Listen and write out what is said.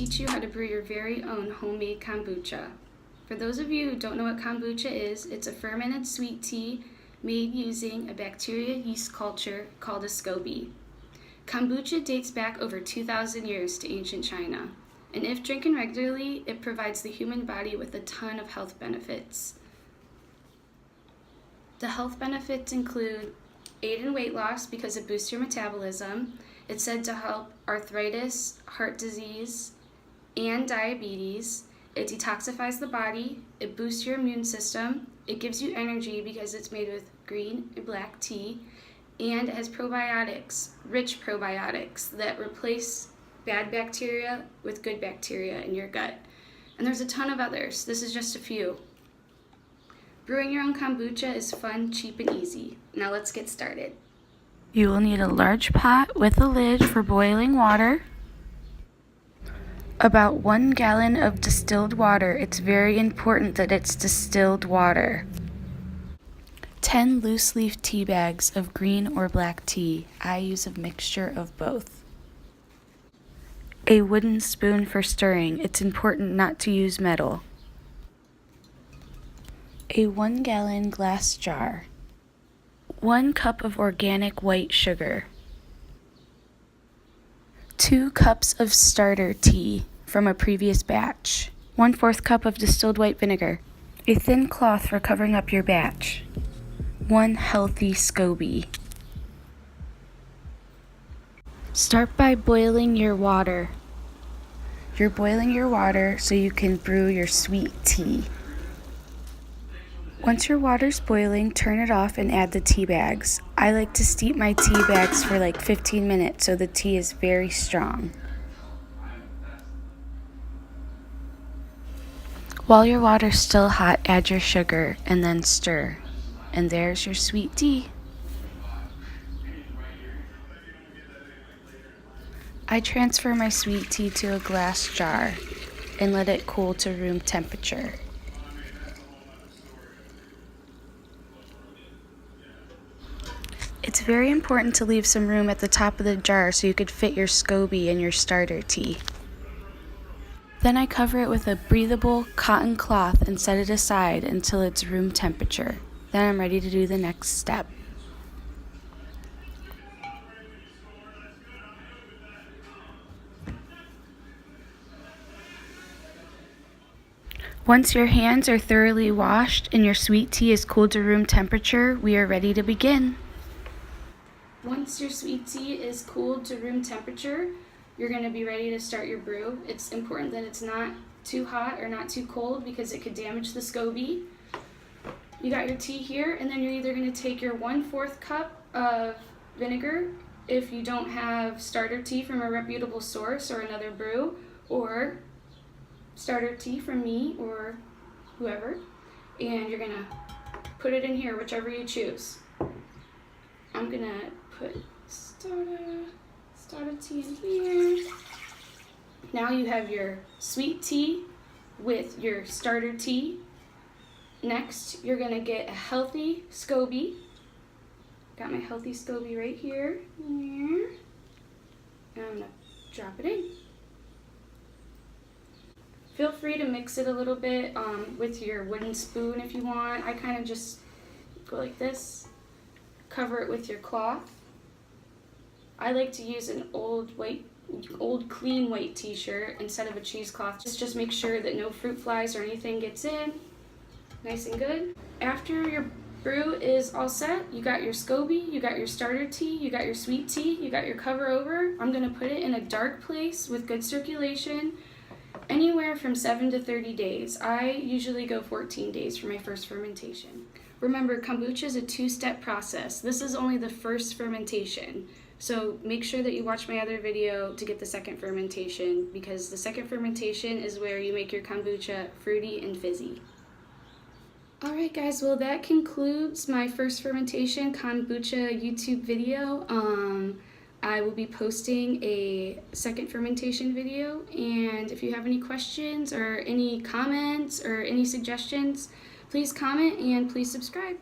teach you how to brew your very own homemade kombucha. For those of you who don't know what kombucha is, it's a fermented sweet tea made using a bacteria yeast culture called a SCOBY. Kombucha dates back over 2,000 years to ancient China, and if drinking regularly, it provides the human body with a ton of health benefits. The health benefits include aid in weight loss because it boosts your metabolism. It's said to help arthritis, heart disease, and diabetes. It detoxifies the body. It boosts your immune system. It gives you energy because it's made with green and black tea. And it has probiotics, rich probiotics that replace bad bacteria with good bacteria in your gut. And there's a ton of others. This is just a few. Brewing your own kombucha is fun, cheap, and easy. Now let's get started. You will need a large pot with a lid for boiling water. About 1 gallon of distilled water. It's very important that it's distilled water. 10 loose leaf tea bags of green or black tea. I use a mixture of both. A wooden spoon for stirring. It's important not to use metal. A 1 gallon glass jar. 1 cup of organic white sugar. 2 cups of starter tea from a previous batch. 1/4 cup of distilled white vinegar. A thin cloth for covering up your batch. 1 healthy SCOBY. Start by boiling your water. You're boiling your water so you can brew your sweet tea. Once your water's boiling, turn it off and add the tea bags. I like to steep my tea bags for like 15 minutes so the tea is very strong. While your water's still hot, add your sugar and then stir. And there's your sweet tea. I transfer my sweet tea to a glass jar and let it cool to room temperature. It's very important to leave some room at the top of the jar so you could fit your SCOBY and your starter tea. Then I cover it with a breathable cotton cloth and set it aside until it's room temperature. Then I'm ready to do the next step. Once your hands are thoroughly washed and your sweet tea is cooled to room temperature, we are ready to begin. Once your sweet tea is cooled to room temperature, you're going to be ready to start your brew. It's important that it's not too hot or not too cold because it could damage the SCOBY. You got your tea here, and then you're either going to take your 1/4 cup of vinegar if you don't have starter tea from a reputable source or another brew, or starter tea from me or whoever, and you're going to put it in here, whichever you choose. I'm going to put starter tea in here. Now you have your sweet tea with your starter tea. Next, you're going to get a healthy SCOBY. Got my healthy SCOBY right here. And I'm going to drop it in. Feel free to mix it a little bit with your wooden spoon if you want. I kind of just go like this. Cover it with your cloth. I like to use an old clean white t-shirt instead of a cheesecloth. Just make sure that no fruit flies or anything gets in. Nice and good. After your brew is all set, you got your SCOBY, you got your starter tea, you got your sweet tea, you got your cover over. I'm going to put it in a dark place with good circulation, anywhere from 7 to 30 days. I usually go 14 days for my first fermentation. Remember, kombucha is a 2-step process. This is only the first fermentation. So make sure that you watch my other video to get the second fermentation, because the second fermentation is where you make your kombucha fruity and fizzy. Alright guys, well that concludes my first fermentation kombucha YouTube video. I will be posting a second fermentation video, and if you have any questions or any comments or any suggestions, please comment and please subscribe.